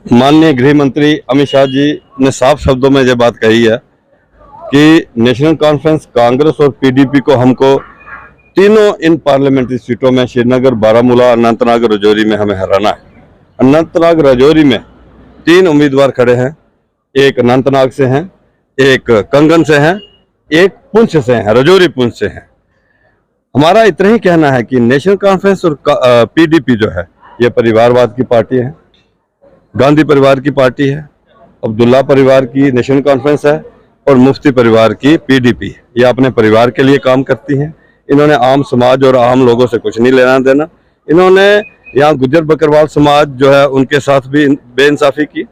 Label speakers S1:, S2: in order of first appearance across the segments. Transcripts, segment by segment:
S1: माननीय गृह मंत्री अमित शाह जी ने साफ शब्दों में ये बात कही है कि नेशनल कॉन्फ्रेंस, कांग्रेस और पीडीपी को हमको तीनों इन पार्लियामेंट्री सीटों में श्रीनगर, बारामूला, अनंतनाग, राजौरी में हमें हराना है। अनंतनाग, राजौरी में 3 उम्मीदवार खड़े हैं। एक अनंतनाग से हैं, एक कंगन से हैं, एक पुंछ से हैं, राजौरी पुंछ से हैं। हमारा इतना ही कहना है कि नेशनल कॉन्फ्रेंस और पीडीपी जो है ये परिवारवाद की पार्टी है, गांधी परिवार की पार्टी है, अब्दुल्ला परिवार की नेशनल कॉन्फ्रेंस है और मुफ्ती परिवार की पीडीपी है। ये अपने परिवार के लिए काम करती हैं। इन्होंने आम समाज और आम लोगों से कुछ नहीं लेना देना। इन्होंने यहाँ गुज्जर बकरवाल समाज जो है उनके साथ भी बेइंसाफी की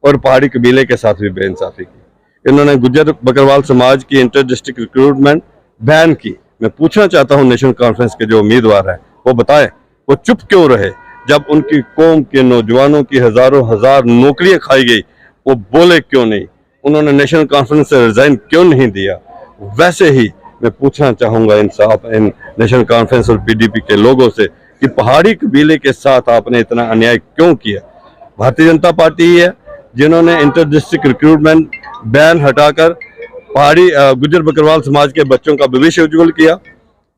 S1: और पहाड़ी कबीले के साथ भी बेइंसाफी की। इन्होंने गुज्जर बकरवाल समाज की इंटर डिस्ट्रिक्ट रिक्रूटमेंट बैन की। मैं पूछना चाहता हूँ नेशनल कॉन्फ्रेंस के जो उम्मीदवार हैं वो बताएं वो चुप क्यों रहे जब उनकी कौम के नौजवानों की हजारों हजार नौकरियां खाई गई? वो बोले क्यों नहीं? उन्होंने नेशनल कॉन्फ्रेंस से रिजाइन क्यों नहीं दिया? वैसे ही मैं पूछना चाहूंगा इन नेशनल कॉन्फ्रेंस और पीडीपी के लोगों से कि पहाड़ी कबीले के साथ आपने इतना अन्याय क्यों किया? भारतीय जनता पार्टी ही है जिन्होंने इंटर डिस्ट्रिक्ट रिक्रूटमेंट बैन हटाकर पहाड़ी गुज्जर बकरवाल समाज के बच्चों का भविष्य उज्जवल किया,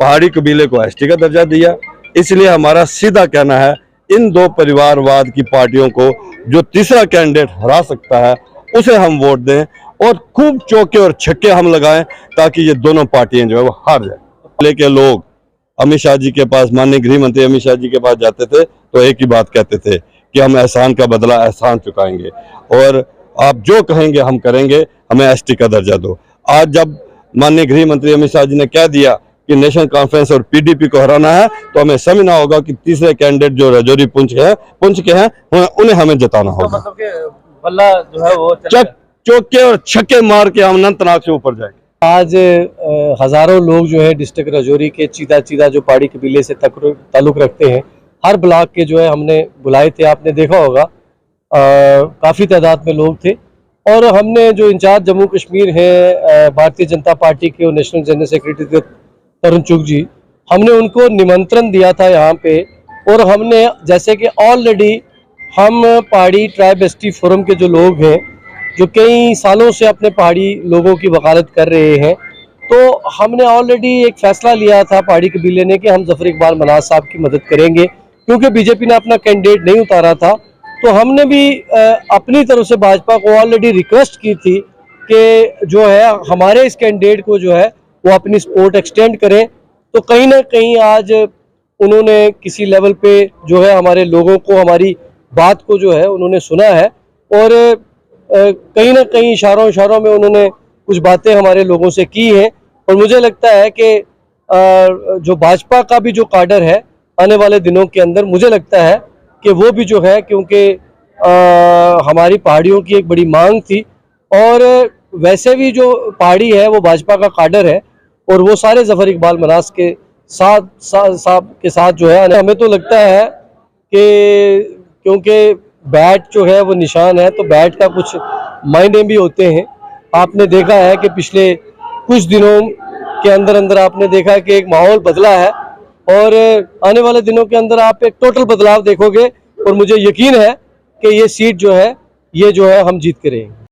S1: पहाड़ी कबीले को एसटी का दर्जा दिया। इसलिए हमारा सीधा कहना है इन दो परिवारवाद की पार्टियों को जो तीसरा कैंडिडेट हरा सकता है उसे हम वोट दें और खूब चौके और छक्के हम लगाएं ताकि ये दोनों पार्टियां जो है वो हार जाए। लेके लोग अमित शाह जी के पास, माननीय गृह मंत्री अमित शाह जी के पास जाते थे तो एक ही बात कहते थे कि हम एहसान का बदला एहसान चुकाएंगे और आप जो कहेंगे हम करेंगे, हमें एसटी का दर्जा दो। आज जब माननीय गृह मंत्री अमित शाह जी ने कह दिया कि नेशनल कॉन्फ्रेंस और पीडीपी को हराना है तो हमें समझना होगा कि तीसरे कैंडिडेट जो राजौरी पुंछ के हैं उन्हें हमें जताना होगा।
S2: मतलब कि बल्ला जो है वो
S1: चौके और छक्के मार के हम अनंतनाग से ऊपर जाएंगे।
S2: आज हजारों लोग जो है डिस्ट्रिक्ट राजौरी के चीदा जो पहाड़ी कबीले से ताल्लुक रखते हैं, हर ब्लॉक के जो है हमने बुलाए थे। आपने देखा होगा काफ़ी तादाद में लोग थे और हमने जो इंचार्ज जम्मू कश्मीर है भारतीय जनता पार्टी के और नेशनल जनरल सेक्रेटरी तरुण चुग जी, हमने उनको निमंत्रण दिया था यहाँ पे। और हमने जैसे कि ऑलरेडी हम पहाड़ी ट्राइब एसटी फोरम के जो लोग हैं जो कई सालों से अपने पहाड़ी लोगों की वकालत कर रहे हैं, तो हमने ऑलरेडी एक फैसला लिया था पहाड़ी कबीले ने कि हम जफर इकबाल मनाज साहब की मदद करेंगे। क्योंकि बीजेपी ने अपना कैंडिडेट नहीं उतारा था तो हमने भी अपनी तरफ से भाजपा को ऑलरेडी रिक्वेस्ट की थी कि जो है हमारे इस कैंडिडेट को जो है वो अपनी सपोर्ट एक्सटेंड करें। तो कहीं ना कहीं आज उन्होंने किसी लेवल पे जो है हमारे लोगों को, हमारी बात को जो है उन्होंने सुना है और कहीं ना कहीं इशारों में उन्होंने कुछ बातें हमारे लोगों से की हैं। और मुझे लगता है कि जो भाजपा का भी जो काडर है आने वाले दिनों के अंदर, मुझे लगता है कि वो भी जो है, क्योंकि हमारी पहाड़ियों की एक बड़ी मांग थी और वैसे भी जो पहाड़ी है वो भाजपा का काडर है और वो सारे जफर इकबाल मनाज के साथ जो है। हमें तो लगता है कि क्योंकि बैट जो है वो निशान है तो बैट का कुछ मायने भी होते हैं। आपने देखा है कि पिछले कुछ दिनों के अंदर आपने देखा कि एक माहौल बदला है और आने वाले दिनों के अंदर आप एक टोटल बदलाव देखोगे और मुझे यकीन है कि ये सीट जो है ये जो है हम जीत के रहेंगे।